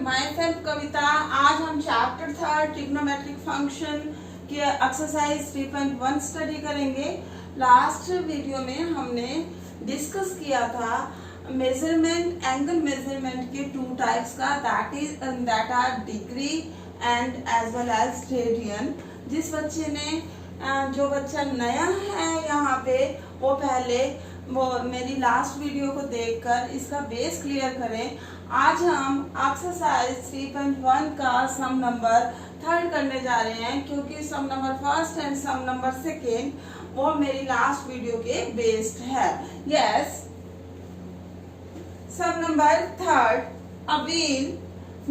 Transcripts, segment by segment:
My self Kavita. आज हम chapter 3 trigonometric function के एक्सरसाइज 3.1 स्टडी करेंगे। लास्ट वीडियो में हमने डिस्कस किया था मेजरमेंट, एंगल मेजरमेंट के टू टाइप्स का, that are degree and as well as radian. जिस बच्चे ने जो बच्चा नया है यहाँ पे वो पहले वो मेरी लास्ट वीडियो को देखकर इसका बेस क्लियर करें। आज हम एक्सरसाइज 3.1 का सम नंबर 3 करने जा रहे हैं, क्योंकि sum number 1 and sum number 2 वो मेरी लास्ट वीडियो के बेस्ड है। Yes, sum number 3, a wheel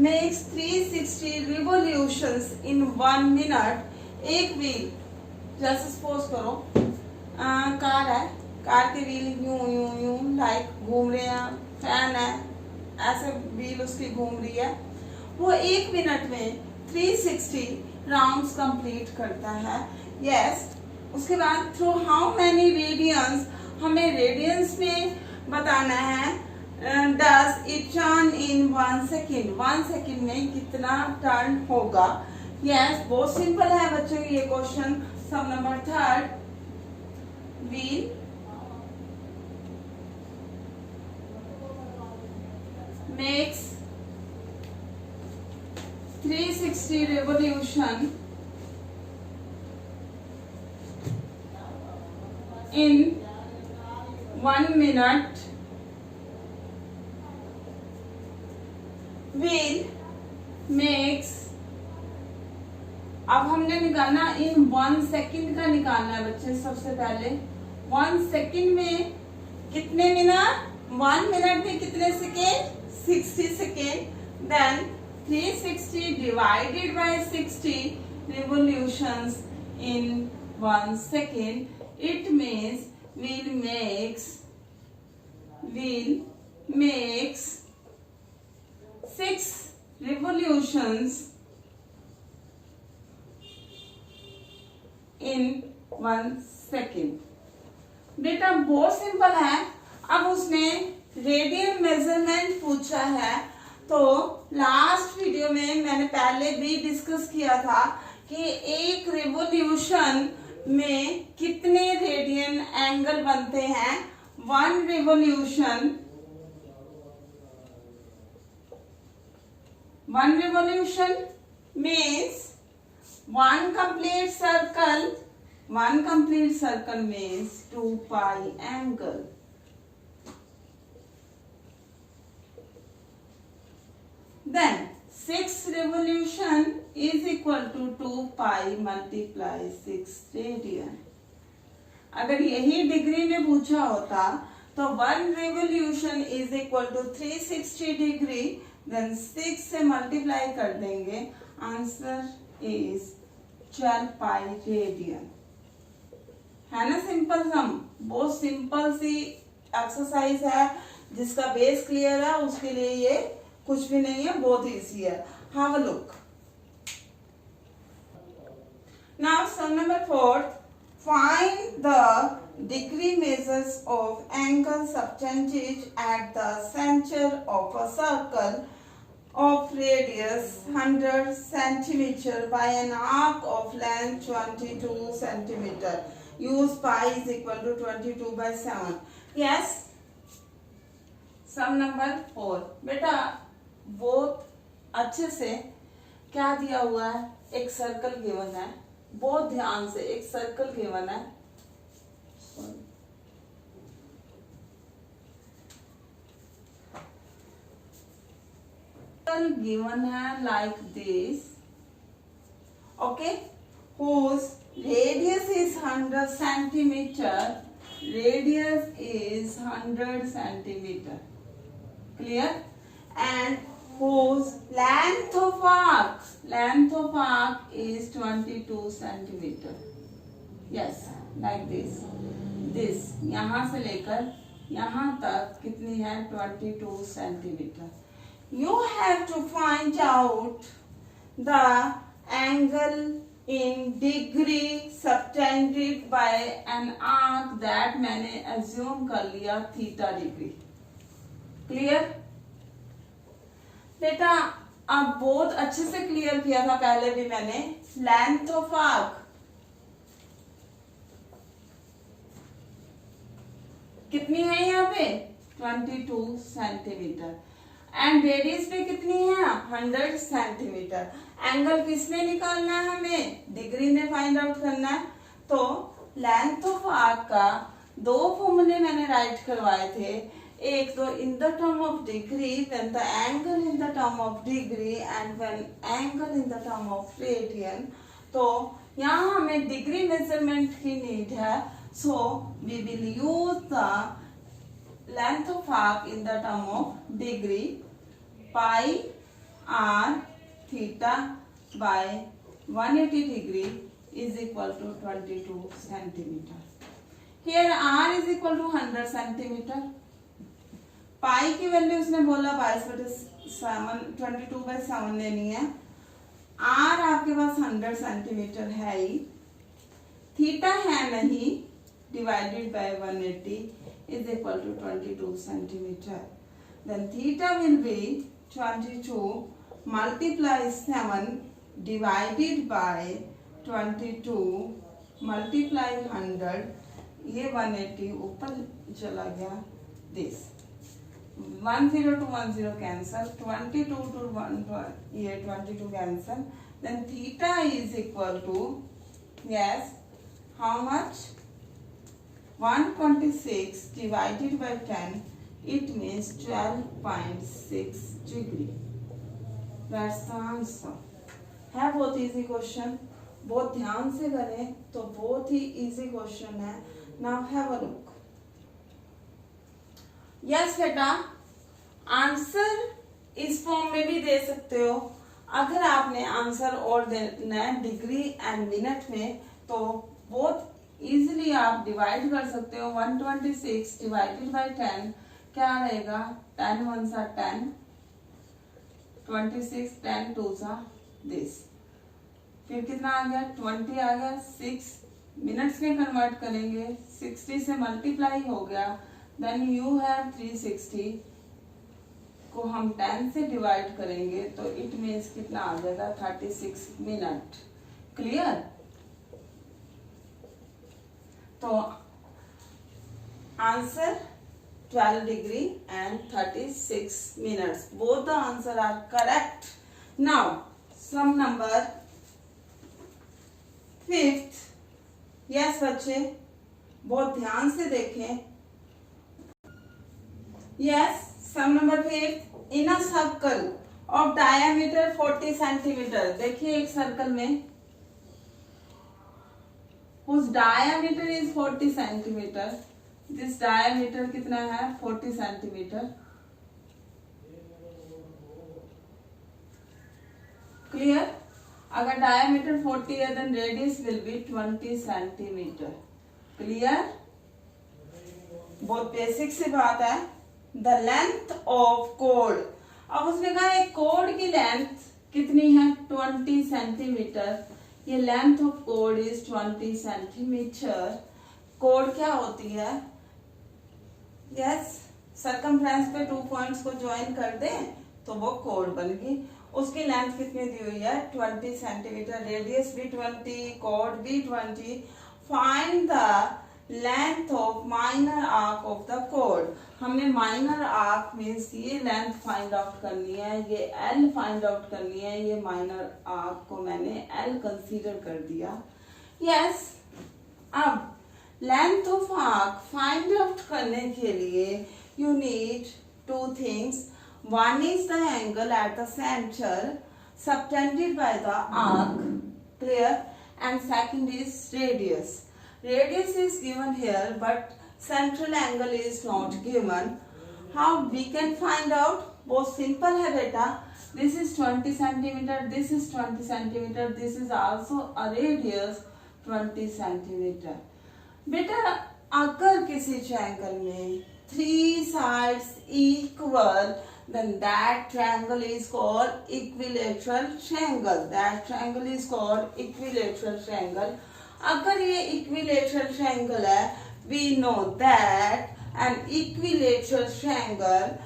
makes 360 revolutions in 1 minute। एक व्हील, जैसे सपोज करो कार है, कार के व्हील यूं यूं यूं लाइक घूम रहे हैं, फैन है, ऐसे व्हील उसकी घूम रही है। वो 1 मिनट में 360 राउंड्स कंप्लीट करता है। यस, उसके बाद थ्रू हाउ मैनी रेडियंस, हमें रेडियंस में बताना है। Does it turn in 1 second, 1 second में कितना टर्न होगा। यस, बहुत सिंपल है बच्चों ये question. Some number 3, wheel makes 360 revolution in 1 minute। Wheel makes, अब हमने निकालना इन 1 सेकेंड का निकालना है बच्चे। सबसे पहले 1 सेकेंड में कितने मिनट, 1 मिनट में कितने second, 60 second. Then 360 divided by 60 revolutions in 1 second। It means wheel makes 6 revolutions in 1 second। बेटा बहुत सिंपल है। अब उसने रेडियन मेजरमेंट पूछा है, तो लास्ट वीडियो में मैंने पहले भी डिस्कस किया था कि एक रिवोल्यूशन में कितने रेडियन एंगल बनते हैं। 1 revolution means 1 complete circle means 2 pi angle। Then 6 revolution is equal to 2 pi multiply 6 radian। अगर यही डिग्री में पूछा होता तो 1 revolution is equal to 360 degree, then 6 से मल्टीप्लाई कर देंगे, आंसर इज 12 पाई रेडियन। है ना सिंपल सम। बहुत सिंपल सी एक्सरसाइज है, जिसका बेस क्लियर है उसके लिए ये कुछ भी नहीं है, बहुत इजी है। Have a look. Now sum number 4, find the degree measures of angle subtended at the center of a circle of radius 100 centimeter by an arc of length 22 centimeter। Use pi is equal to 22/7। Yes, sum number 4। बेटा बहुत अच्छे से क्या दिया हुआ है, एक circle given है, बहुत ध्यान से एक सर्कल गिवन है। given है like this, okay, whose radius is 100 centimeter, radius is 100 centimeter, clear, and whose length of arc is 22 centimeter। yes, like this यहाँ से लेकर यहाँ तक कितनी है, 22 centimetre. You have to find out the angle in degree subtended by an arc that मैंने assume कर लिया थीटा डिग्री। क्लियर बेटा, अब बहुत अच्छे से क्लियर किया था पहले भी मैंने, लेंथ ऑफ आर्क कितनी है यहाँ पे 22 सेंटीमीटर एंड रेडियस पे कितनी है 100 सेंटीमीटर। एंगल किसने निकालना है हमें, डिग्री में फाइंड आउट करना है। तो लेंथ ऑफ आर्क का दो फॉर्मूले मैंने राइट करवाए थे, एक तो इन the term of degree when the angle in the term of degree and when angle in the term of radian. तो यहाँ हमें डिग्री मेजरमेंट की नीड है, so we will use the length of arc in the term of degree, pi r theta by 180 degree is equal to 22 centimeter. Here r is equal to 100 centimeter. pi की value उसने बोला 22/7 लेनी है। r आपके पास 100 centimetre है ही, theta है नहीं, divided by 180 is equal to 22 centimeter. Then theta will be 22 multiply 7 divided by 22 multiply 100, ये 180 ऊपर चला गया, this 10 to 10 cancel, 22 to 1 ये 22 cancel, then theta is equal to, yes, how much, 126 divided by 10, it means 12.6 degree. That's the answer. है बहुत easy question, बहुत ध्यान से करें तो बहुत ही इजी क्वेश्चन है। Now have a look. Yes बेटा, आंसर इस फॉर्म में भी दे सकते हो। अगर आपने आंसर और देना है डिग्री एंड मिनट में तो बहुत इजिली आप डिवाइड कर सकते हो। 126 डिवाइडेड बाय 10 क्या रहेगा, 10 1 सा 10, 26 10 2 सा दिस, फिर कितना आ गया 20 आ गया, 6 मिनट्स में कन्वर्ट करेंगे, 60 से मल्टीप्लाई हो गया, देन यू हैव 360 को हम 10 से डिवाइड करेंगे तो इट मीन्स कितना आ जाएगा 36 मिनट। क्लियर? तो answer 12 degree and 36 minutes. Both the answer are correct. Now, sum number 5th. Yes बच्चे, बहुत ध्यान से देखें। Yes, sum number 5th. In a circle of diameter 40 centimeter. देखिए एक सर्कल में whose diameter is 40 centimeter. This diameter कितना है 40 centimeter. Clear? अगर diameter 40 है then radius will be 20 centimeter. Clear? बहुत बेसिक सी बात है। The length of chord. अब उसने कहा एक कोड की लेंथ कितनी है 20 सेंटीमीटर। ये length of code is 20 centimetre. Code क्या होती है? यस, सर्कमफ्रेंस पे 2 पॉइंट्स को ज्वाइन कर दें तो वो कोड बन गई। उसकी लेंथ कितनी दी हुई है 20 सेंटीमीटर, रेडियस भी 20, कोड भी 20। Find the length of minor arc of the code. हमने माइनर आर्क मीन्स ये लेंथ फाइंड आउट करनी है, ये एल फाइंड आउट करनी है। ये माइनर आर्क को मैंने एल कंसीडर कर दिया। यस, अब length of arc find out करने के लिए you need 2 things. One is the angle at the center subtended by the arc, clear? And second is radius. Radius is given here, but central angle is not given. How we can find out? बहुत simple है बेटा. This is 20 centimeter. This is 20 centimeter. This is also a radius 20 centimeter. बेटा अगर किसी triangle में 3 sides equal, then that triangle is called equilateral triangle. That triangle is called equilateral triangle. अगर ये equilateral triangle है, we know that an equilateral triangle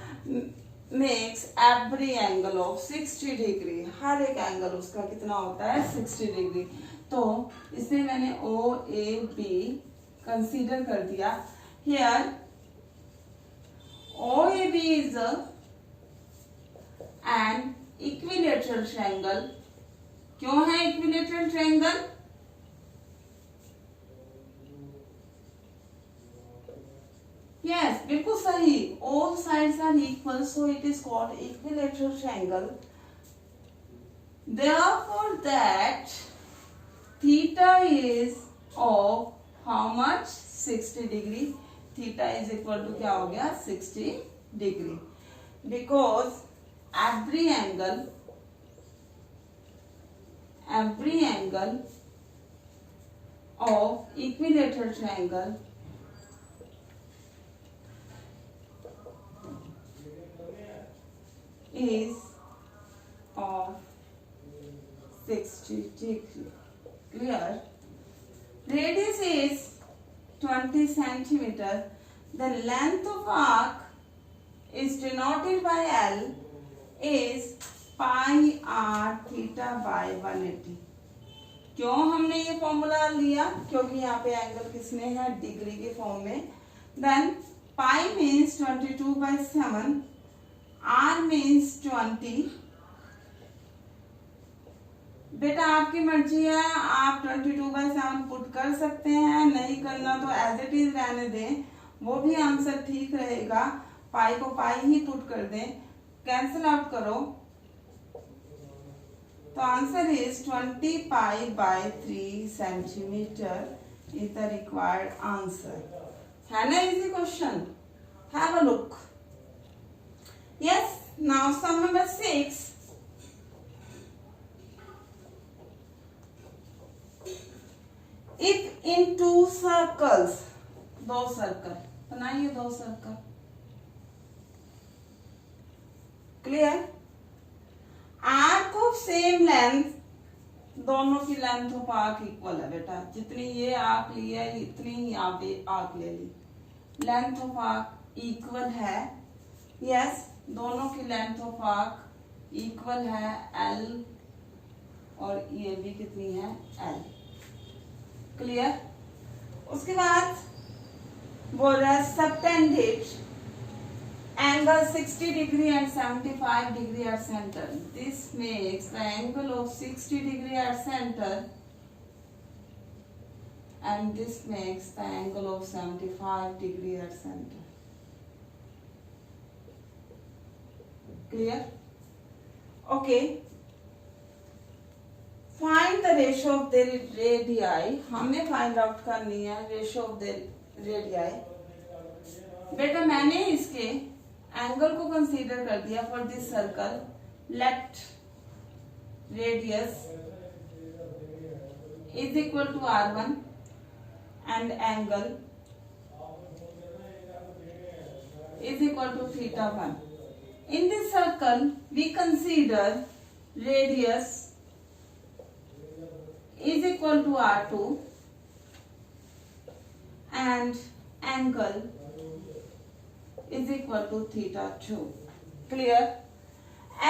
makes every angle of 60 degree, हर एक angle उसका कितना होता है 60 डिग्री। तो इसमें मैंने ओ ए बी कंसीडर कर दिया। Here O A B is an equilateral triangle. क्यों है इक्विलेटरल ट्रायंगल? Yes, बिल्कुल सही। All sides are equal, so it is called equilateral triangle. Therefore, that theta is of how much? 60 degree. Theta is equal to क्या हो गया? 60 degree. Because every angle of equilateral triangle is of 60 degree. Clear? Radius is 20 centimeter. The length of arc is denoted by L is pi r theta by 180. क्यों हमने ये formula लिया? क्योंकि यहाँ पे एंगल किसने है? डिग्री के फॉर्म में। Then pi means 22/7, R means 20। बेटा आपकी मर्जी है, आप 22/7 पुट कर सकते हैं, नहीं करना तो एज इट इज रहने दें, वो भी आंसर ठीक रहेगा। पाई को पाई ही पुट कर दें, कैंसिल आउट करो तो answer is 20 pi by 3 centimetre is the required answer. है ना easy question? Have a look. Yes, now sum number 6. If in two circles, दो सर्कल बनाइए, दो circle. Clear? Arc of same length, दोनों की length of arc equal है बेटा। जितनी ये आर्क ली है इतनी ही आप आर्क ले ली, लेंथ ऑफ आर्क इक्वल है। यस, दोनों की लेंथ ऑफ आर्क इक्वल है L, और ये भी कितनी है L। क्लियर? उसके बाद बोल रहा है subtended angle 60 degree and 75 degree at centre. This makes the angle of 60 degree at centre and this makes the angle of 75 degree at centre. Clear? Okay, find the ratio of the radii. हमने find out करनी है ratio of the radii. बेटा मैंने इसके angle को consider कर दिया for this circle. Let radius is equal to R1 and angle is equal to θ1। In this circle, we consider radius is equal to R2 and angle is equal to θ2. Clear?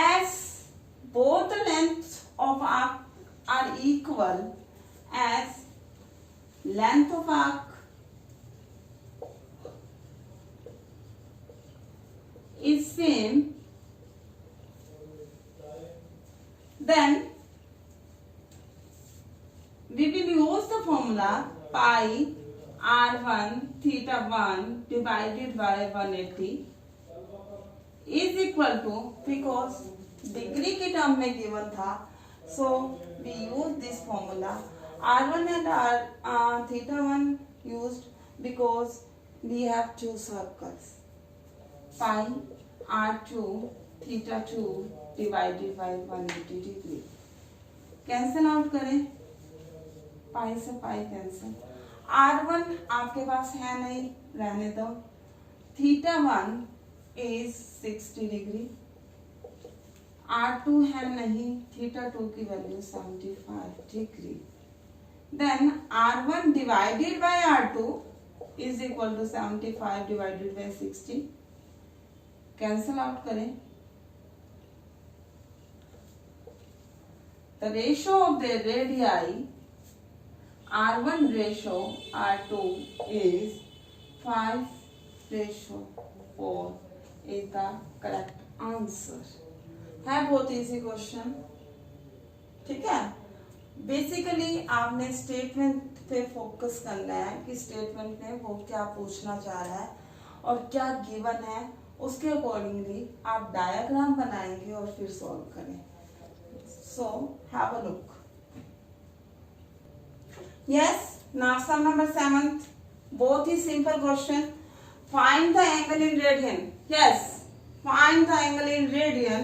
As both the lengths of arc are equal, as length of arc is same, then we will use the formula pi r1 θ1 divided by 180 is equal to, because degree के term में given था, so we use this formula r1 and θ1 used because we have two circles. Pi r2 θ2 divided by 180 degree। Cancel out करें, पाई से pi cancel. R1 आपके पास है नहीं, रहने दो। θ1 is 60 डिग्री, R2 है नहीं, θ2 की value 75 degree. Then R1 divided by R2 is equal to 75 divided by 60। Cancel out करें, the ratio of the radii R1 ratio R2 is 5:4 is the correct answer. है बहुत इजी क्वेश्चन. ठीक है, basically आपने statement पे focus करना है कि स्टेटमेंट में वो क्या पूछना चाह रहा है और क्या गिवन है, उसके अकॉर्डिंगली आप डायग्राम बनाएंगे और फिर सॉल्व करें. So have a look. Yes, now sum number 7, both is simple question. Find the angle in radian. Yes, find the angle in radian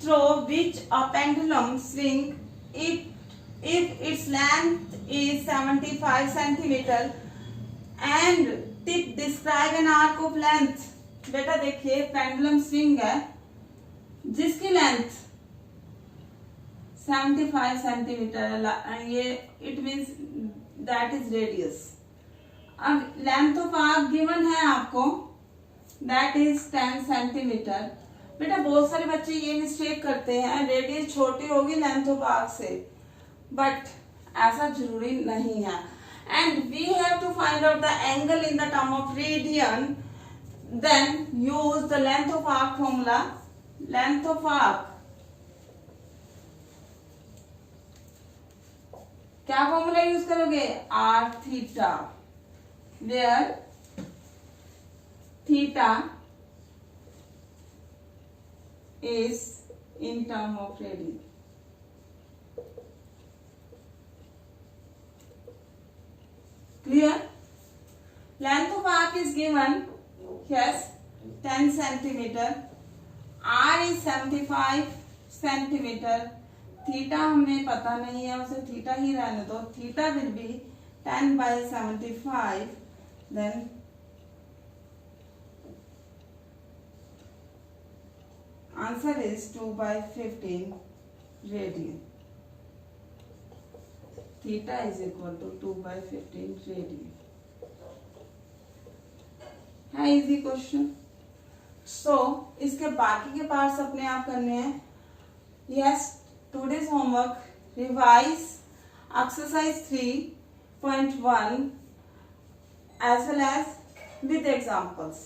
through which a pendulum swing if its length is 75 centimeter and tip describe an arc of length. बेटा देखिए pendulum swing है जिसकी length 75 centimetre, ये it means that is radius. अब length of arc given है आपको, that is 10 centimetre. बेटा बहुत सारे बच्चे ये मिस्टेक करते हैं, रेडियस छोटी होगी लेंथ ऑफ आर्क से, बट ऐसा जरूरी नहीं है. And we have to find out the angle in the term of radian. Then use the length of arc formula. Length of arc क्या फॉर्मूला यूज करोगे? R theta, where theta is in term of radian. Clear? Length of arc is given. Yes, 10 centimeter. R is 75 centimeter. Theta हमें पता नहीं है, उसे theta ही रहने दो. Theta will be 10/75. Then answer is 2/15 radian. Theta is equal to 2/15 radian. है easy question. So इसके बाकी के पार्ट्स अपने आप करने हैं. Yes, today's homework revise exercise 3.1 as well as with examples.